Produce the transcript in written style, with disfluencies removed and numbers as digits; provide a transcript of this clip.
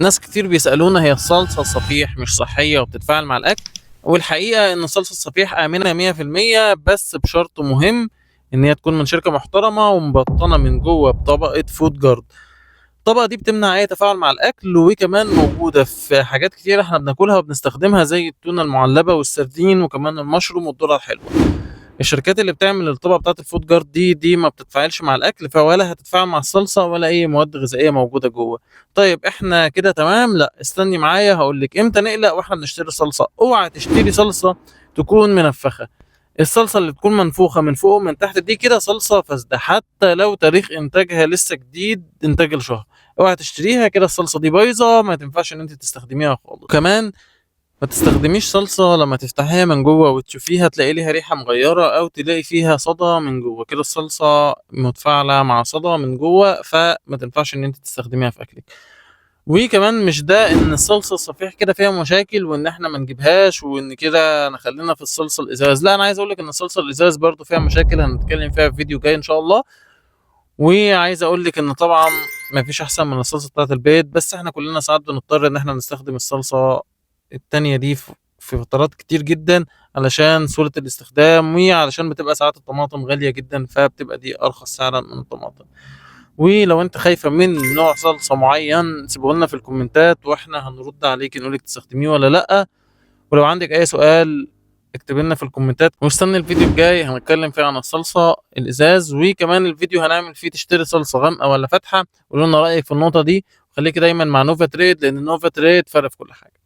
ناس كتير بيسألونا هي الصلصة الصفيح مش صحية وبتتفاعل مع الأكل، والحقيقة إن الصلصة الصفيح آمنة 100% بس بشرط مهم، إن هي تكون من شركة محترمة ومبطنة من جوه بطبقة فود جارد. الطبقة دي بتمنع أي تفاعل مع الأكل، وكمان موجودة في حاجات كتير إحنا بناكلها وبنستخدمها زي التونة المعلبة والسردين وكمان المشروم والذرة الحلوة. الشركات اللي بتعمل الطبقة بتاعة الفود جارد دي ما بتتفاعلش مع الأكل، ولا هتتفاعل مع الصلصة ولا أي مواد غذائية موجودة جوه. طيب إحنا كده تمام؟ لأ، استني معايا هاقول لِك إمتى نقلق وإحنا بنشتري صلصة. اوعى تشتري صلصة تكون منفخة. الصلصة اللي تكون منفوخة من فوق ومن تحت دي كده صلصة فاسدة، حتى لو تاريخ إنتاجها لسه جديد إنتاج لشهر. اوعى تشتريها كده، الصلصة دي بايظة ما تنفعش إن أنتِ تستخدميها خالص. كمان ما تستخدميش صلصة لما تفتحيها من جوه وتشوفيها تلاقي ليها ريحة مغيرة أو تلاقي فيها صدى من جوه، كده الصلصة متفاعلة مع صدى من جوه فما تنفعش إن أنت تستخدميها في أكلك. وكمان مش ده إن الصلصة الصفيح كده فيها مشاكل وإن إحنا ما نجيبهاش وإن كده نخلينا في الصلصة الإزاز، لا، أنا عايز أقولك إن الصلصة الإزاز برضو فيها مشاكل هنتكلم فيها في فيديو جاي إن شاء الله. وعايز أقولك إن طبعا مفيش أحسن من الصلصة بتاعة البيت، بس إحنا كلنا ساعات بنضطر إن إحنا نستخدم الصلصة التانية دي في فترات كتير جدًا، علشان سهولة الاستخدام، وعلشان بتبقى ساعات الطماطم غالية جدًا، فبتبقى دي أرخص سعرًا من الطماطم. ولو أنتِ خايفة من نوع صلصة معين سيبيه لنا في الكومنتات، وإحنا هنرد عليكِ نقول لِك تستخدميه والّا لأ. ولو عندِك أي سؤال اكتبي لنا في الكومنتات، واستني الفيديو الجاي هنتكلم فيه عن الصلصة الإزاز، وكمان الفيديو هنعمل فيه تشتري صلصة غامقة والّا فاتحة. قولوا لنا رأيِك في النقطة دي، وخليكِ دايمًا مع نوفا تريد لأن نوفا تريد فرق في كل حاجة.